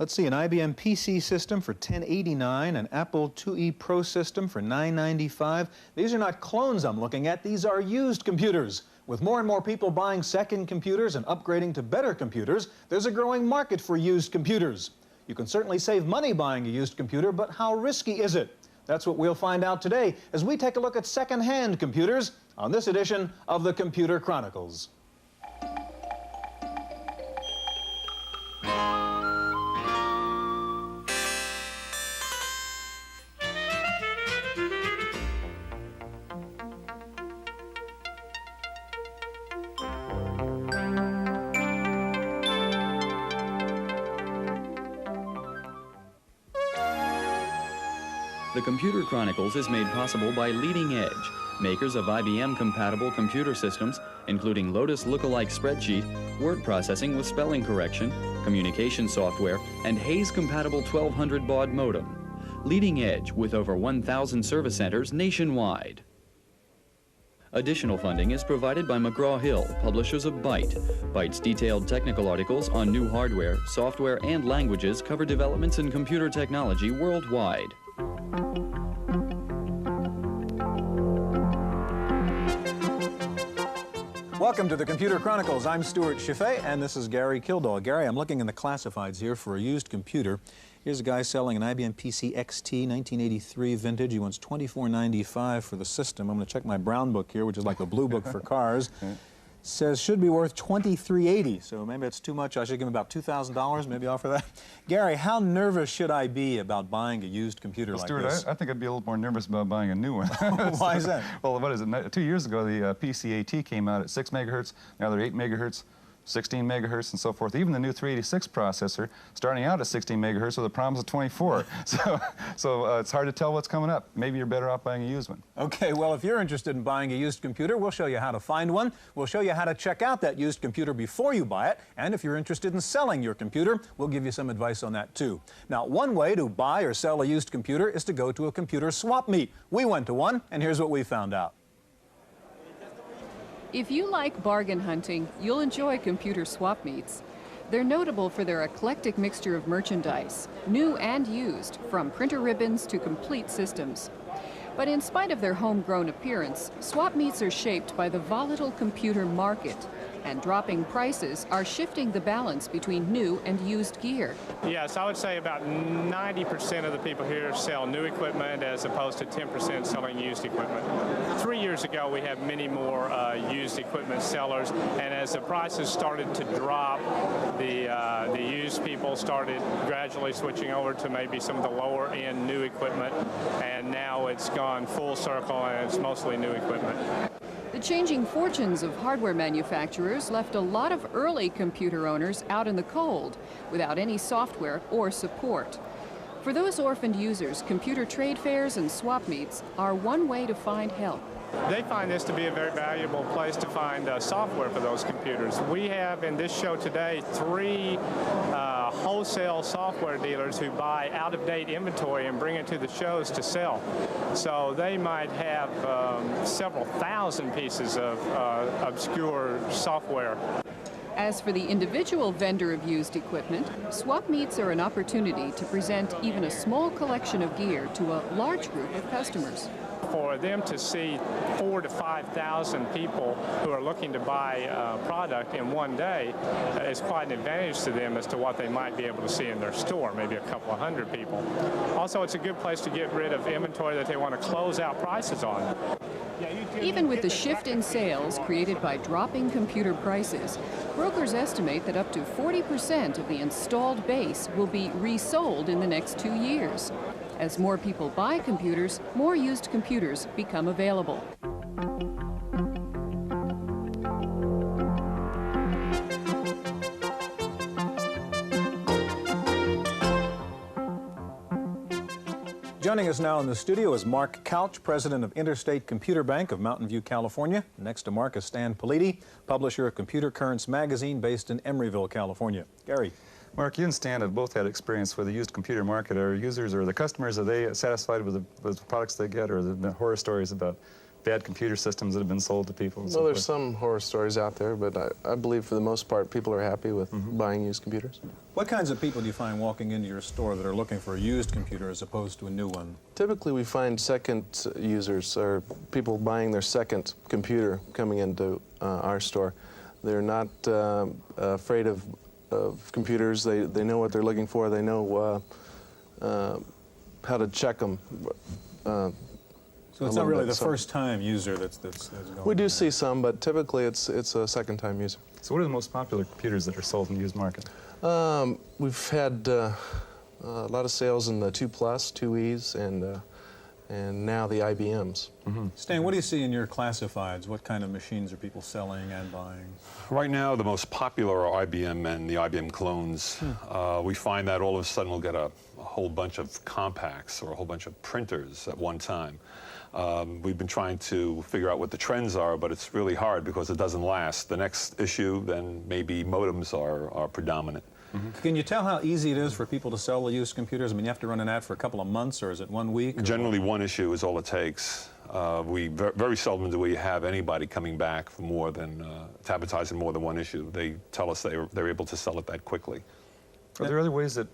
Let's see, an IBM PC system for $1089, an Apple IIe Pro system for $995. These are not clones I'm looking at, these are used computers. With more and more people buying second computers and upgrading to better computers, there's a growing market for used computers. You can certainly save money buying a used computer, but how risky is it? That's what we'll find out today as we take a look at second-hand computers on this edition of the Computer Chronicles. The Computer Chronicles is made possible by Leading Edge, makers of IBM-compatible computer systems, including Lotus Lookalike Spreadsheet, word processing with spelling correction, communication software, and Hayes-compatible 1200 baud modem. Leading Edge with over 1,000 service centers nationwide. Additional funding is provided by McGraw-Hill, publishers of Byte. Byte's detailed technical articles on new hardware, software, and languages cover developments in computer technology worldwide. Welcome to the Computer Chronicles. I'm Stewart Cheifet, and this is Gary Kildall. Gary, I'm looking in the classifieds here for a used computer. Here's a guy selling an IBM PC XT 1983 vintage. He wants $24.95 for the system. I'm going to check my brown book here, which is like the blue book for cars. Says should be worth $23.80, so maybe it's too much. I should give him about $2,000, maybe offer that. Gary, how nervous should I be about buying a used computer like Stuart, this? I think I'd be a little more nervous about buying a new one. Why is that? Well, what is it? 2 years ago, the PCAT came out at 6 megahertz. Now they're 8 megahertz. 16 megahertz and so forth. Even the new 386 processor, starting out at 16 megahertz with a promise of 24. So it's hard to tell what's coming up. Maybe you're better off buying a used one. Okay, well, if you're interested in buying a used computer, we'll show you how to find one. We'll show you how to check out that used computer before you buy it. And if you're interested in selling your computer, we'll give you some advice on that too. Now, one way to buy or sell a used computer is to go to a computer swap meet. We went to one, and here's what we found out. If you like bargain hunting, you'll enjoy computer swap meets. They're notable for their eclectic mixture of merchandise, new and used, from printer ribbons to complete systems. But in spite of their homegrown appearance, swap meets are shaped by the volatile computer market, and dropping prices are shifting the balance between new and used gear. Yes, I would say about 90% of the people here sell new equipment as opposed to 10% selling used equipment. 3 years ago, we had many more used equipment sellers, and as the prices started to drop, the used people started gradually switching over to maybe some of the lower-end new equipment, and now it's gone full circle and it's mostly new equipment. The changing fortunes of hardware manufacturers left a lot of early computer owners out in the cold without any software or support. For those orphaned users, computer trade fairs and swap meets are one way to find help. They find this to be a very valuable place to find software for those computers. We have in this show today 3 wholesale software dealers who buy out-of-date inventory and bring it to the shows to sell. So they might have several thousand pieces of obscure software. As for the individual vendor of used equipment, swap meets are an opportunity to present even a small collection of gear to a large group of customers. For them to see 4,000 to 5,000 people who are looking to buy a product in one day is quite an advantage to them as to what they might be able to see in their store, maybe a couple of hundred people. Also, it's a good place to get rid of inventory that they want to close out prices on. Even with the shift in sales created by dropping computer prices, brokers estimate that up to 40% of the installed base will be resold in the next 2 years. As more people buy computers, more used computers become available. Joining us now in the studio is Mark Couch, president of Interstate Computer Bank of Mountain View, California. Next to Mark is Stan Politi, publisher of Computer Currents magazine based in Emeryville, California. Gary. Mark, you and Stan have both had experience with the used computer market. Are users or the customers, are they satisfied with the products they get, or the horror stories about bad computer systems that have been sold to people? Well, there's some horror stories out there, but I believe for the most part people are happy with buying used computers. What kinds of people do you find walking into your store that are looking for a used computer as opposed to a new one? Typically we find second users, or people buying their second computer coming into our store. They're not afraid of computers. They know what they're looking for. They know how to check them. So it's not really the first-time user that's going. We do see some, but typically it's a second-time user. So what are the most popular computers that are sold in the used market? We've had a lot of sales in the 2 Plus, 2Es, and now the IBMs. Stan, what do you see in your classifieds? What kind of machines are people selling and buying? Right now, the most popular are IBM and the IBM clones. We find that all of a sudden we'll get a whole bunch of compacts or a whole bunch of printers at one time. We've been trying to figure out what the trends are, but it's really hard because it doesn't last. The next issue, then maybe modems are predominant. Can you tell how easy it is for people to sell the used computers? I mean, you have to run an ad for a couple of months, or is it 1 week? Or Generally, one issue is all it takes. We very seldom do we have anybody coming back for more than to advertise in more than one issue. They tell us they're able to sell it that quickly. Are there other ways that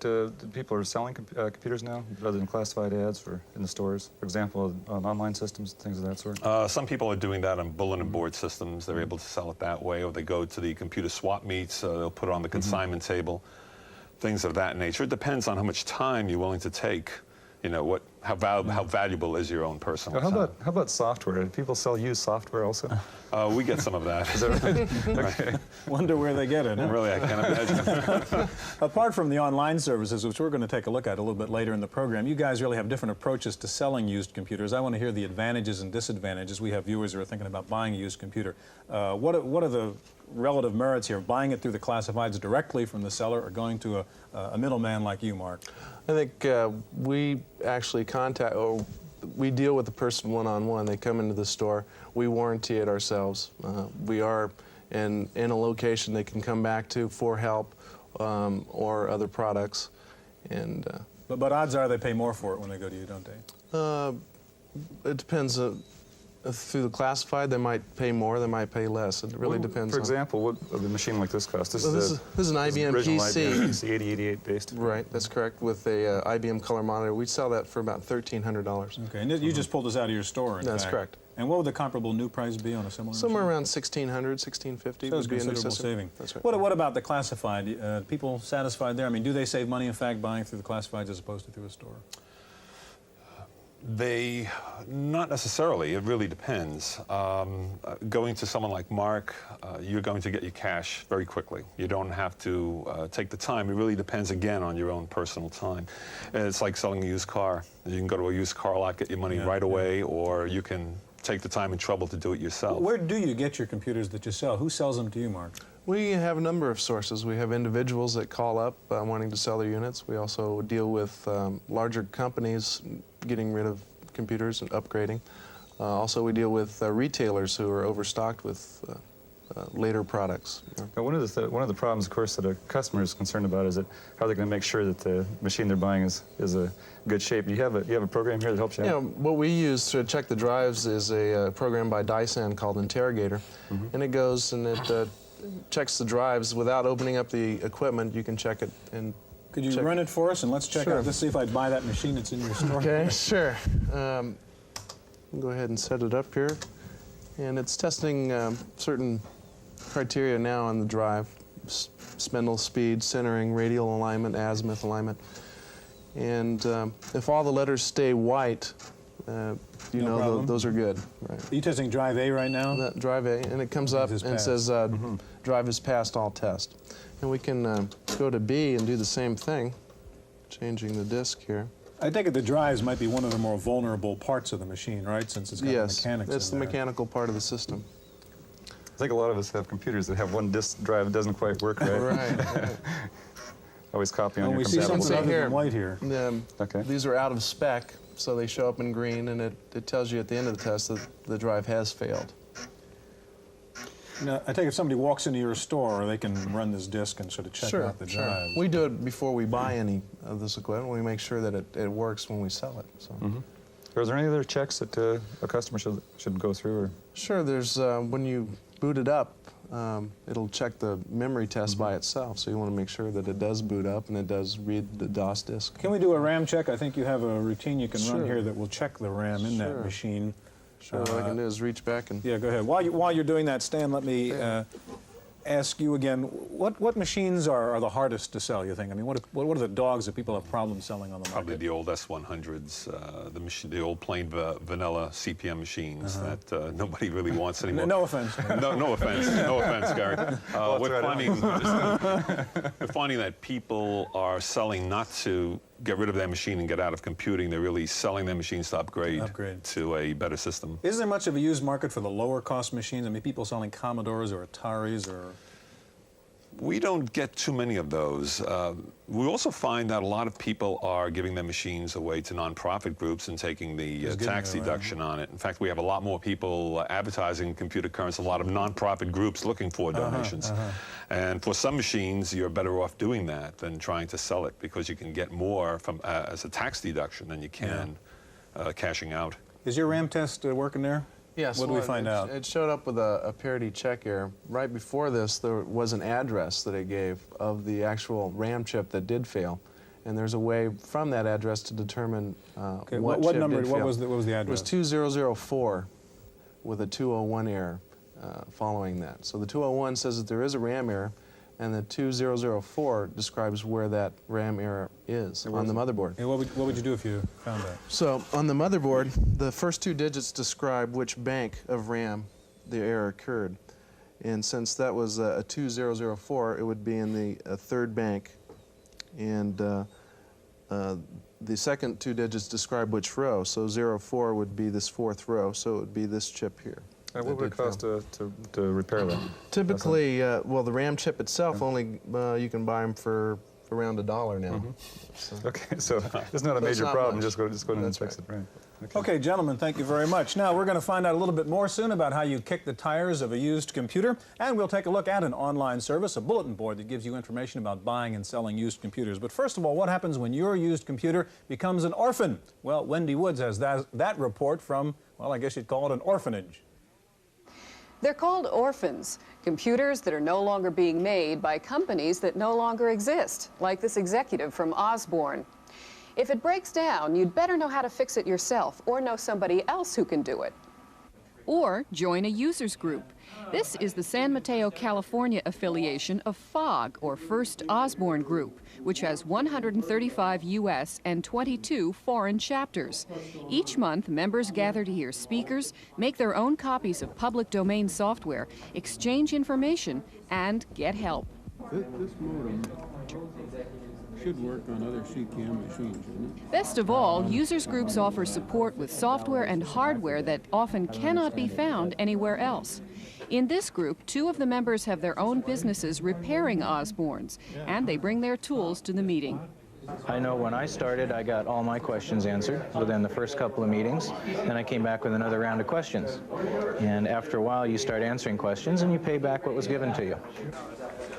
people are selling computers now, other than classified ads or in the stores? For example, on online systems, things of that sort? Some people are doing that on bulletin board systems. They're able to sell it that way, or they go to the computer swap meets. They'll put it on the consignment table, things of that nature. It depends on how much time you're willing to take. You know, how valuable is your own personal time. How about software? Do people sell used software also? We get some of that. Is that right? Okay. Wonder where they get it. Huh? Really, I can't imagine. Apart from the online services, which we're going to take a look at a little bit later in the program, you guys really have different approaches to selling used computers. I want to hear the advantages and disadvantages. We have viewers who are thinking about buying a used computer. What are the relative merits here, buying it through the classifieds directly from the seller or going to a middleman like you, Mark? I think we actually we deal with the person one-on-one. They come into the store. We warranty it ourselves. We are in a location they can come back to for help or other products. And but odds are they pay more for it when they go to you, don't they? It depends. Through the classified, they might pay more, they might pay less. It really depends. For example, what would a machine like this cost? This is an IBM PC. IBM PC 8088 based. Right, that's correct, with a IBM color monitor. We sell that for about $1,300. Okay, and you just pulled this out of your store, in That's fact. correct. And what would the comparable new price be on a similar Somewhere machine? around $1,600, $1,650 So would be a new considerable system. saving. That's right. What about the classified? People satisfied there? I mean, do they save money, in fact, buying through the classifieds as opposed to through a store? Not necessarily. It really depends. Going to someone like Mark, you're going to get your cash very quickly. You don't have to take the time. It really depends, again, on your own personal time. It's like selling a used car. You can go to a used car lot, get your money right away, or you can take the time and trouble to do it yourself. Where do you get your computers that you sell? Who sells them to you, Mark? We have a number of sources. We have individuals that call up wanting to sell their units. We also deal with larger companies getting rid of computers and upgrading. Also, we deal with retailers who are overstocked with later products. Now, one of the problems, of course, that a customer is concerned about is that how they're going to make sure that the machine they're buying is a good shape. Do you have a program here that helps you out? Yeah, what we use to check the drives is a program by Dyson called Interrogator, and it goes and it checks the drives without opening up the equipment. You can check it and. Could you run it for us and let's check out, let's see if I'd buy that machine that's in your store. Okay, sure. Go ahead and set it up here. And it's testing certain criteria now on the drive. Spindle speed, centering, radial alignment, azimuth alignment. And if all the letters stay white, you know those are good. Right. Are you testing drive A right now? That drive A, and it comes up and says drive has passed all tests. And we can go to B and do the same thing, changing the disk here. I take it the drives might be one of the more vulnerable parts of the machine, right? Since it's got yes, mechanics it's the in there. mechanical part of the system. I think a lot of us have computers that have one disk drive that doesn't quite work right. Right. Always copy on your We see compatible something drive. other than white here. Okay. These are out of spec, so they show up in green, and it tells you at the end of the test that the drive has failed. Now, I take it if somebody walks into your store, they can run this disk and sort of check out the drive. We do it before we buy any of this equipment. We make sure that it works when we sell it. So. Are there any other checks that a customer should go through? Or? Sure, there's, when you boot it up, it'll check the memory test by itself, so you want to make sure that it does boot up and it does read the DOS disk. Can we do a RAM check? I think you have a routine you can Sure. run here that will check the RAM in that Sure. machine. Sure, what I can do is reach back and... Yeah, go ahead. While you're doing that, Stan, let me ask you again, what machines are the hardest to sell, you think? I mean, what are the dogs that people have problems selling on the market? Probably the old S100s, the old plain vanilla CPM machines that nobody really wants anymore. No offense. No offense, Gary. We're finding that people are selling not to get rid of their machine and get out of computing. They're really selling their machines to upgrade to a better system. Is there much of a used market for the lower cost machines? I mean, people selling Commodores or Ataris or... We don't get too many of those. We also find that a lot of people are giving their machines away to nonprofit groups and taking the tax deduction on it. In fact, we have a lot more people advertising computer currency, a lot of nonprofit groups looking for donations. And for some machines, you're better off doing that than trying to sell it, because you can get more from as a tax deduction than you can cashing out. Is your RAM test working there? Yes. What did we find out? It showed up with a parity check error. Right before this, there was an address that it gave of the actual RAM chip that did fail, and there's a way from that address to determine what chip number? did What fail. was the address? It was 2004 with a 201 error following that. So the 201 says that there is a RAM error, and the 2004 describes where that RAM error is on the motherboard. And what would you do if you found that? So on the motherboard, the first two digits describe which bank of RAM the error occurred. And since that was a 2004, it would be in the third bank. And the second two digits describe which row. So 04 would be this fourth row, so it would be this chip here. And what would it cost to repair that? Typically, well, the RAM chip itself, only you can buy them for around $1 now. So. Okay, so it's not a major problem. Just go in and fix it, right? Okay, gentlemen, thank you very much. Now, we're going to find out a little bit more soon about how you kick the tires of a used computer, and we'll take a look at an online service, a bulletin board that gives you information about buying and selling used computers. But first of all, what happens when your used computer becomes an orphan? Well, Wendy Woods has that report from, well, I guess you'd call it an orphanage. They're called orphans, computers that are no longer being made by companies that no longer exist, like this executive from Osborne. If it breaks down, you'd better know how to fix it yourself or know somebody else who can do it. Or join a users group. This is the San Mateo, California affiliation of FOG, or First Osborne Group, which has 135 U.S. and 22 foreign chapters. Each month, members gather to hear speakers, make their own copies of public domain software, exchange information, and get help. This modem should work on other CCAM machines, shouldn't it? Best of all, users groups offer support with software and hardware that often cannot be found anywhere else. In this group, 2 of the members have their own businesses repairing Osbornes, and they bring their tools to the meeting. I know when I started, I got all my questions answered within the first couple of meetings. Then I came back with another round of questions. And after a while, you start answering questions and you pay back what was given to you.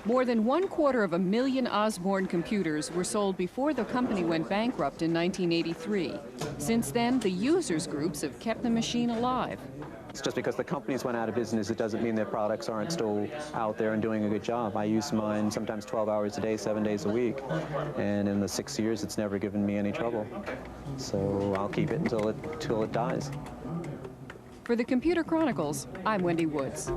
More than 250,000 Osborne computers were sold before the company went bankrupt in 1983. Since then, the users groups have kept the machine alive. It's just because the companies went out of business, it doesn't mean their products aren't still out there and doing a good job. I use mine sometimes 12 hours a day, 7 days a week, and in the 6 years, it's never given me any trouble. So I'll keep it until it dies. For the Computer Chronicles, I'm Wendy Woods.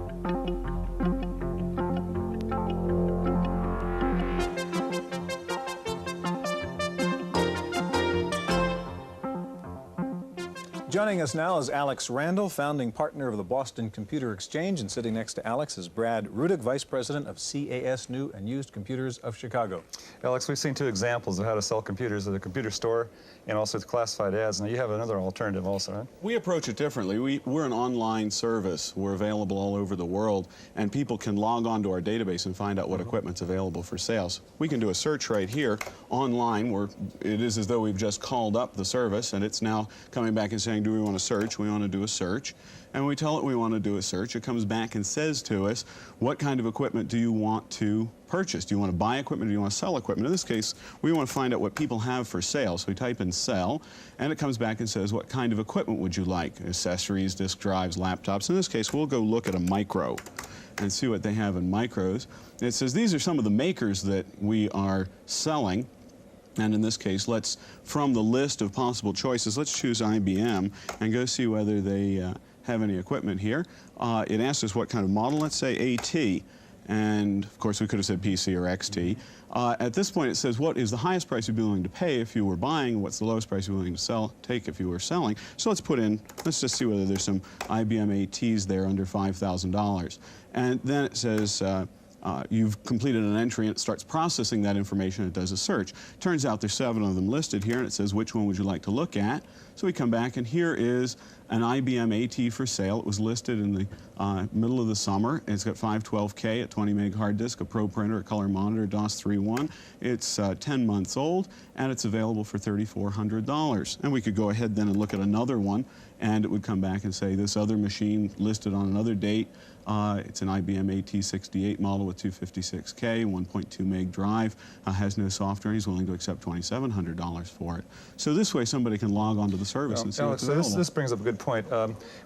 Joining us now is Alex Randall, founding partner of the Boston Computer Exchange, and sitting next to Alex is Brad Rudick, Vice President of CAS New and Used Computers of Chicago. Alex, we've seen 2 examples of how to sell computers at the computer store and also with classified ads. Now, you have another alternative also, right? We approach it differently. We're an online service. We're available all over the world, and people can log on to our database and find out what equipment's available for sales. We can do a search right here online where it is as though we've just called up the service, and it's now coming back and saying, saying, do we want to search? We want to do a search. And when we tell it we want to do a search, it comes back and says to us, what kind of equipment do you want to purchase? Do you want to buy equipment or do you want to sell equipment? In this case, we want to find out what people have for sale. So we type in sell, and it comes back and says, what kind of equipment would you like? Accessories, disk drives, laptops. In this case, we'll go look at a micro and see what they have in micros. And it says these are some of the makers that we are selling. And in this case, from the list of possible choices, let's choose IBM and go see whether they have any equipment here. It asks us what kind of model. Let's say AT. And of course, we could have said PC or XT. At this point, it says what is the highest price you'd be willing to pay if you were buying, what's the lowest price you're willing to take if you were selling. So let's just see whether there's some IBM ATs there under $5,000. And then it says, you've completed an entry, and it starts processing that information. It does a search. Turns out there's 7 of them listed here, and it says, which one would you like to look at? So we come back, and here is an IBM AT for sale. It was listed in the middle of the summer. It's got 512K, a 20 meg hard disk, a Pro printer, a color monitor, DOS 3.1. It's 10 months old, and it's available for $3,400. And we could go ahead then and look at another one, and it would come back and say this other machine listed on another date. It's an IBM AT68 model with 256K, 1.2 meg drive, has no software. He's willing to accept $2,700 for it. So this way somebody can log onto the service and see what's available. This brings up a good point.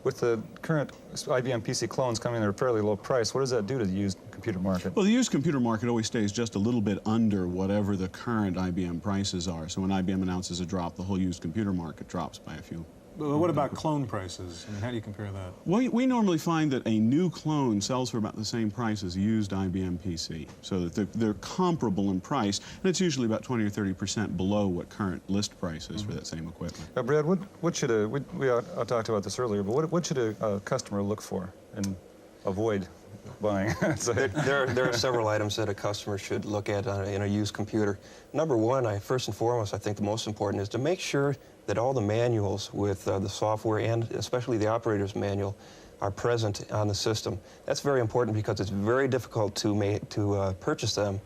With the current IBM PC clones coming at a fairly low price, what does that do to the used computer market? Well, the used computer market always stays just a little bit under whatever the current IBM prices are. So when IBM announces a drop, the whole used computer market drops by a few. But what about clone prices? I mean, how do you compare that? Well, we normally find that a new clone sells for about the same price as a used IBM PC, so that they're comparable in price, and it's usually about 20 or 30% below what current list price is for that same equipment. Brad, what should we talked about this earlier, but what should a customer look for and avoid buying? There are several items that a customer should look at in a used computer. Number one, first and foremost, I think the most important is to make sure that all the manuals with the software and especially the operator's manual are present on the system. That's very important because it's very difficult to purchase them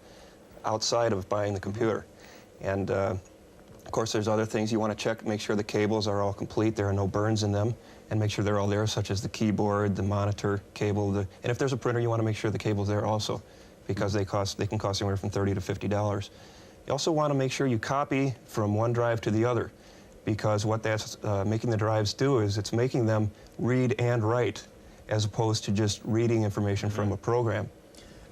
outside of buying the computer. And of course, there's other things you want to check, make sure the cables are all complete, there are no burns in them, and make sure they're all there, such as the keyboard, the monitor cable, and if there's a printer, you want to make sure the cable's there also, because they can cost anywhere from $30 to $50. You also want to make sure you copy from one drive to the other, because what that's making the drives do is it's making them read and write, as opposed to just reading information from a program.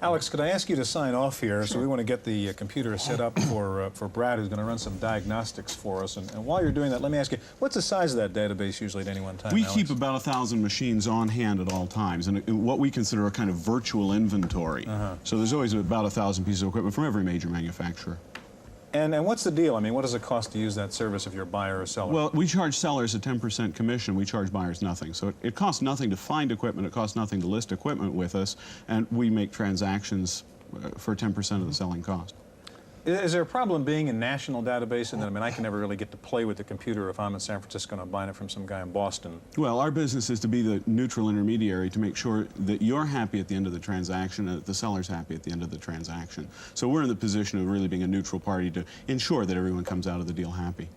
Alex, could I ask you to sign off here? Sure. So we want to get the computer set up for Brad, who's going to run some diagnostics for us. And while you're doing that, let me ask you, what's the size of that database usually at any one time, We Alex? keep about 1,000 machines on hand at all times, and what we consider a kind of virtual inventory. So there's always about 1,000 pieces of equipment from every major manufacturer. And what's the deal? I mean, what does it cost to use that service if you're a buyer or seller? Well, we charge sellers a 10% commission. We charge buyers nothing. So it costs nothing to find equipment. It costs nothing to list equipment with us. And we make transactions for 10% of the selling cost. Is there a problem being a national database? And I mean, I can never really get to play with the computer if I'm in San Francisco and I'm buying it from some guy in Boston. Well, our business is to be the neutral intermediary to make sure that you're happy at the end of the transaction and that the seller's happy at the end of the transaction. So we're in the position of really being a neutral party to ensure that everyone comes out of the deal happy.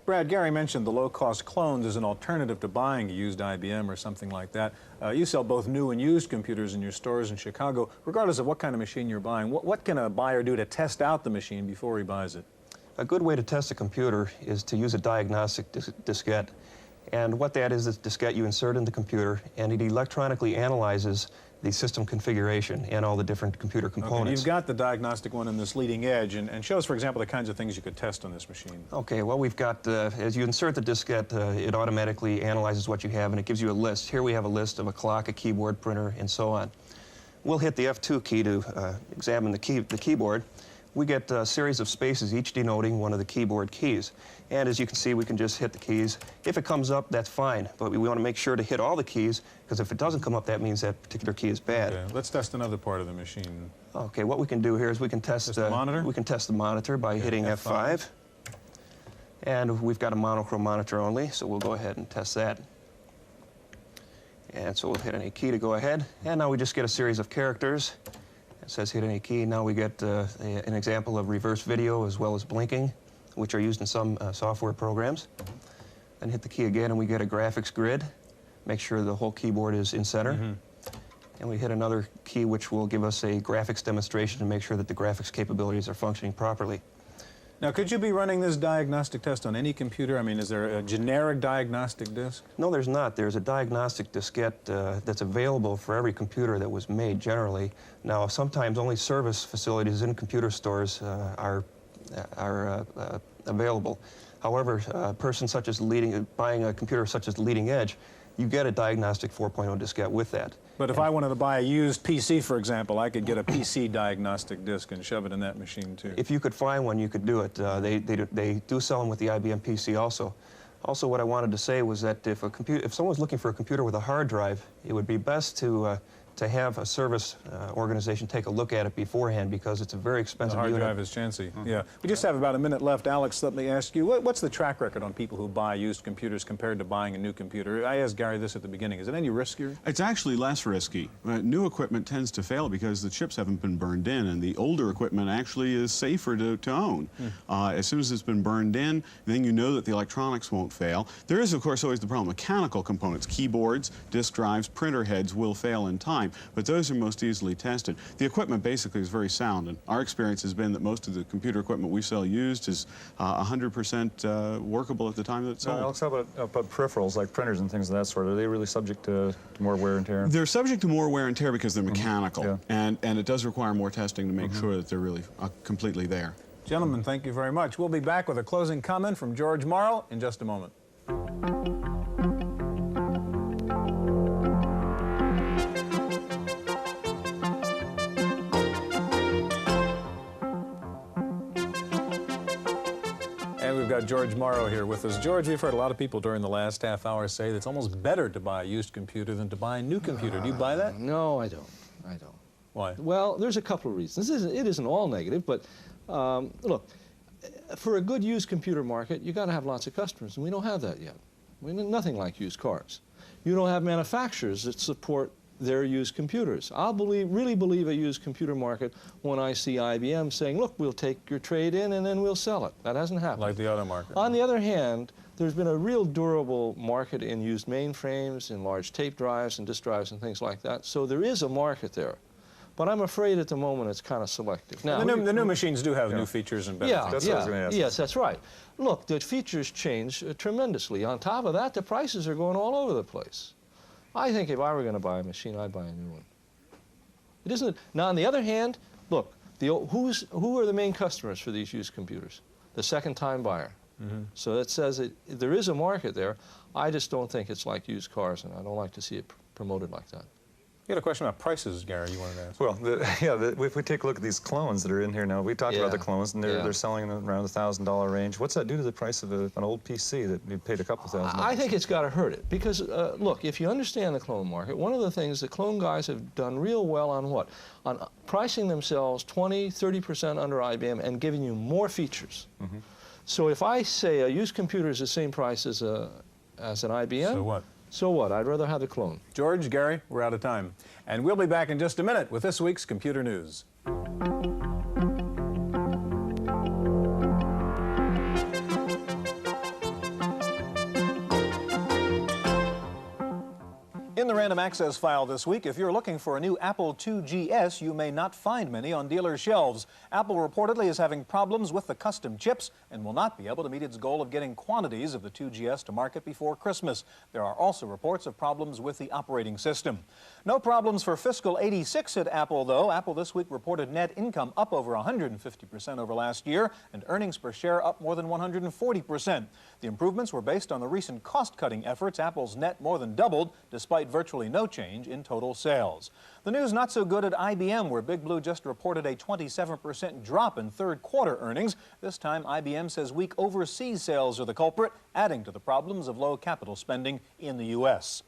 Brad, Gary mentioned the low-cost clones as an alternative to buying a used IBM or something like that. You sell both new and used computers in your stores in Chicago. Regardless of what kind of machine you're buying, what can a buyer do to test out the machine before he buys it? A good way to test a computer is to use a diagnostic diskette. And what that is diskette you insert in the computer, and it electronically analyzes the system configuration and all the different computer components. Okay, you've got the diagnostic one in this leading edge, and show us, for example, the kinds of things you could test on this machine. Okay, well, we've got, as you insert the diskette, it automatically analyzes what you have, and it gives you a list. Here we have a list of a clock, a keyboard, printer, and so on. We'll hit the F2 key to examine the keyboard. We get a series of spaces, each denoting one of the keyboard keys. And as you can see, we can just hit the keys. If it comes up, that's fine, but we want to make sure to hit all the keys, because if it doesn't come up, that means that particular key is bad. Okay, let's test another part of the machine. Okay, what we can do here is we can test the monitor? We can test the monitor by hitting F5. And we've got a monochrome monitor only, so we'll go ahead and test that. And so we'll hit any key to go ahead. And now we just get a series of characters. It says hit any key. Now we get an example of reverse video as well as blinking, which are used in some software programs. then hit the key again and we get a graphics grid. Make sure the whole keyboard is in center. And we hit another key which will give us a graphics demonstration to make sure that the graphics capabilities are functioning properly. Now, could you be running this diagnostic test on any computer? I mean, is there a generic diagnostic disc? No, there's not. There's a diagnostic diskette that's available for every computer that was made generally. Now, sometimes only service facilities in computer stores are available. However, a person such as buying a computer such as Leading Edge, you get a diagnostic 4.0 diskette with that. But if I wanted to buy a used PC, for example, I could get a PC diagnostic disc and shove it in that machine, too. If you could find one, you could do it. They do sell them with the IBM PC also. Also, what I wanted to say was that if someone's looking for a computer with a hard drive, it would be best to have a service organization take a look at it beforehand, because it's a very expensive unit. The hard unit. drive is chancy. Yeah. We just have about a minute left. Alex, let me ask you, what's the track record on people who buy used computers compared to buying a new computer? I asked Gary this at the beginning. Is it any riskier? It's actually less risky. New equipment tends to fail because the chips haven't been burned in, and the older equipment actually is safer to own. As soon as it's been burned in, then you know that the electronics won't fail. There is, of course, always the problem. Mechanical components, keyboards, disk drives, printer heads will fail in time, but those are most easily tested. The equipment basically is very sound, and our experience has been that most of the computer equipment we sell used is 100% workable at the time that it's sold. Alex, how about peripherals like printers and things of that sort? Are they really subject to more wear and tear? They're subject to more wear and tear because they're mechanical, and it does require more testing to make sure that they're really completely there. Gentlemen, thank you very much. We'll be back with a closing comment from George Morrow in just a moment. We've got George Morrow here with us. George, we've heard a lot of people during the last half hour say that it's almost better to buy a used computer than to buy a new computer. Do you buy that? No, I don't. I don't. Why? Well, there's a couple of reasons. It isn't all negative, but look, for a good used computer market, you got to have lots of customers, and we don't have that yet. We know nothing like used cars. You don't have manufacturers that support their used computers. I'll really believe a used computer market when I see IBM saying, look, we'll take your trade in and then we'll sell it. That hasn't happened. Like the auto market. On the other hand, there's been a real durable market in used mainframes, in large tape drives and disk drives and things like that. So there is a market there. But I'm afraid at the moment it's kind of selective. Now, the new machines do have new features and benefits. That's what I was going to ask. Yes, that's right. Look, the features change tremendously. On top of that, the prices are going all over the place. I think if I were going to buy a machine, I'd buy a new one. It isn't. Now, on the other hand, look, who are the main customers for these used computers? The second-time buyer. So that says there is a market there. I just don't think it's like used cars, and I don't like to see it promoted like that. You had a question about prices, Gary, you wanted to ask. Well, if we take a look at these clones that are in here now, we talked about the clones, and they're selling them around the $1,000 range. What's that do to the price of an old PC that you paid a couple $1,000? I think it's got to hurt it, because, look, if you understand the clone market, one of the things the clone guys have done real well on what? On pricing themselves 20, 30% under IBM and giving you more features. So if I say a used computer is the same price as an IBM, so what? So what? I'd rather have the clone. George, Gary, we're out of time. And we'll be back in just a minute with this week's Computer News. In the Random Access file this week, if you're looking for a new Apple IIgs, you may not find many on dealer shelves. Apple reportedly is having problems with the custom chips and will not be able to meet its goal of getting quantities of the IIgs to market before Christmas. There are also reports of problems with the operating system. No problems for fiscal '86 at Apple, though. Apple this week reported net income up over 150% over last year and earnings per share up more than 140%. The improvements were based on the recent cost-cutting efforts. Apple's net more than doubled, despite virtually no change in total sales. The news not so good at IBM, where Big Blue just reported a 27% drop in third quarter earnings. This time, IBM says weak overseas sales are the culprit, adding to the problems of low capital spending in the U.S.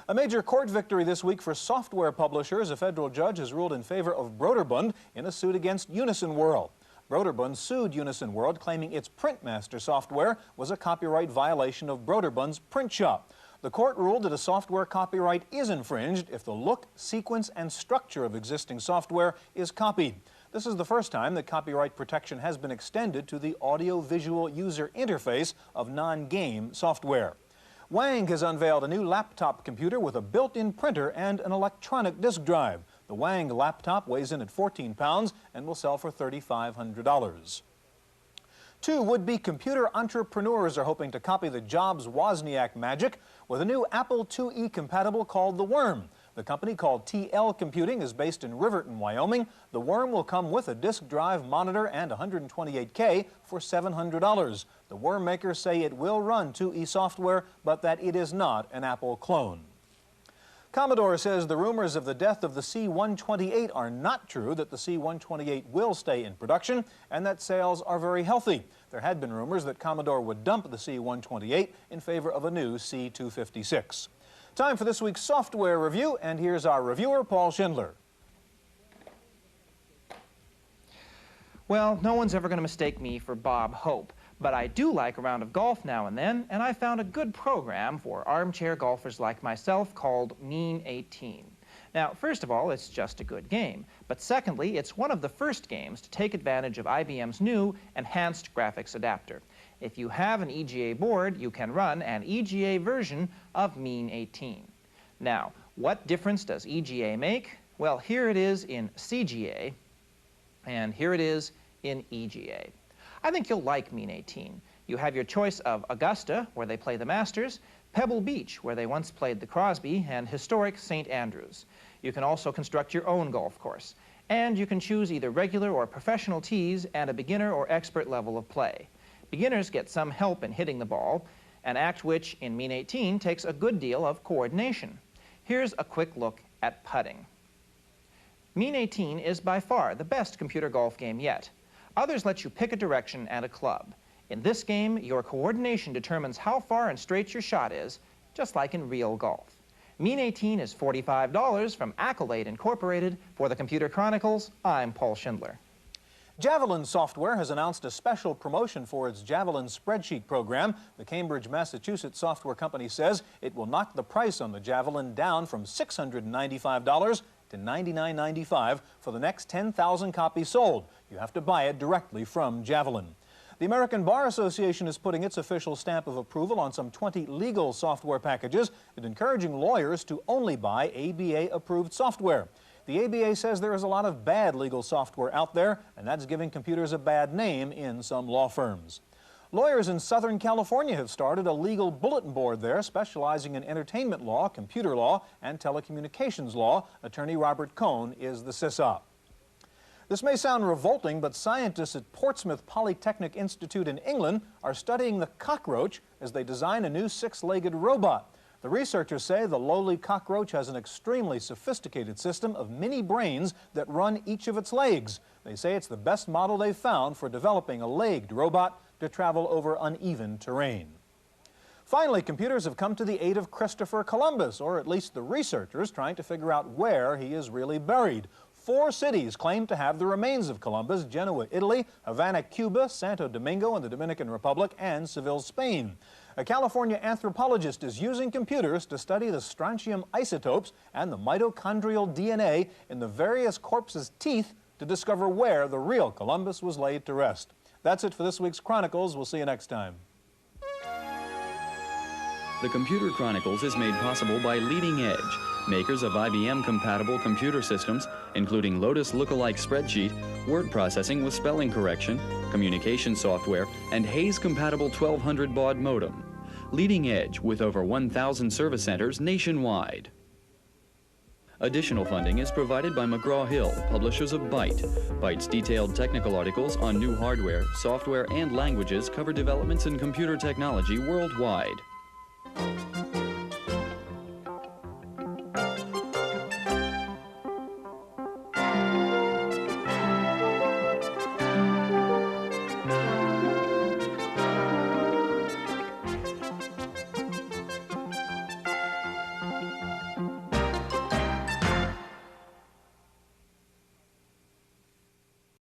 A major court victory this week for software publishers. A federal judge has ruled in favor of Broderbund in a suit against Unison World. Broderbund sued Unison World, claiming its Printmaster software was a copyright violation of Broderbund's print shop. The court ruled that a software copyright is infringed if the look, sequence, and structure of existing software is copied. This is the first time that copyright protection has been extended to the audio-visual user interface of non-game software. Wang has unveiled a new laptop computer with a built-in printer and an electronic disk drive. The Wang laptop weighs in at 14 pounds and will sell for $3,500. Two would-be computer entrepreneurs are hoping to copy the Jobs-Wozniak magic with a new Apple IIe compatible called the Worm. The company, called TL Computing, is based in Riverton, Wyoming. The Worm will come with a disk drive, monitor, and 128K for $700. The Worm makers say it will run IIe software, but that it is not an Apple clone. Commodore says the rumors of the death of the C-128 are not true, that the C-128 will stay in production, and that sales are very healthy. There had been rumors that Commodore would dump the C-128 in favor of a new C-256. Time for this week's software review, and here's our reviewer, Paul Schindler. Well, no one's ever going to mistake me for Bob Hope, but I do like a round of golf now and then, and I found a good program for armchair golfers like myself called Mean 18. Now, first of all, it's just a good game, but secondly, it's one of the first games to take advantage of IBM's new Enhanced Graphics Adapter. If you have an EGA board, you can run an EGA version of Mean 18. Now, what difference does EGA make? Well, here it is in CGA, and here it is in EGA. I think you'll like Mean 18. You have your choice of Augusta, where they play the Masters, Pebble Beach, where they once played the Crosby, and historic St. Andrews. You can also construct your own golf course, and you can choose either regular or professional tees and a beginner or expert level of play. Beginners get some help in hitting the ball, an act which, in Mean 18, takes a good deal of coordination. Here's a quick look at putting. Mean 18 is by far the best computer golf game yet. Others let you pick a direction and a club. In this game, your coordination determines how far and straight your shot is, just like in real golf. Mean 18 is $45 from Accolade Incorporated. For the Computer Chronicles, I'm Paul Schindler. Javelin Software has announced a special promotion for its Javelin spreadsheet program. The Cambridge, Massachusetts software company says it will knock the price on the Javelin down from $695 to $99.95 for the next 10,000 copies sold. You have to buy it directly from Javelin. The American Bar Association is putting its official stamp of approval on some 20 legal software packages and encouraging lawyers to only buy ABA-approved software. The ABA says there is a lot of bad legal software out there, and that's giving computers a bad name in some law firms. Lawyers in Southern California have started a legal bulletin board there specializing in entertainment law, computer law, and telecommunications law. Attorney Robert Cohn is the CISOP. This may sound revolting, but scientists at Portsmouth Polytechnic Institute in England are studying the cockroach as they design a new six-legged robot. The researchers say the lowly cockroach has an extremely sophisticated system of mini brains that run each of its legs. They say it's the best model they've found for developing a legged robot to travel over uneven terrain. Finally, computers have come to the aid of Christopher Columbus, or at least the researchers trying to figure out where he is really buried. 4 cities claim to have the remains of Columbus: Genoa, Italy; Havana, Cuba; Santo Domingo in the Dominican Republic; and Seville, Spain. A California anthropologist is using computers to study the strontium isotopes and the mitochondrial DNA in the various corpses' teeth to discover where the real Columbus was laid to rest. That's it for this week's Chronicles. We'll see you next time. The Computer Chronicles is made possible by Leading Edge, makers of IBM-compatible computer systems, including Lotus Lookalike Spreadsheet, word processing with spelling correction, communication software, and Hayes-compatible 1200 baud modem. Leading Edge, with over 1,000 service centers nationwide. Additional funding is provided by McGraw-Hill, publishers of Byte. Byte's detailed technical articles on new hardware, software, and languages cover developments in computer technology worldwide.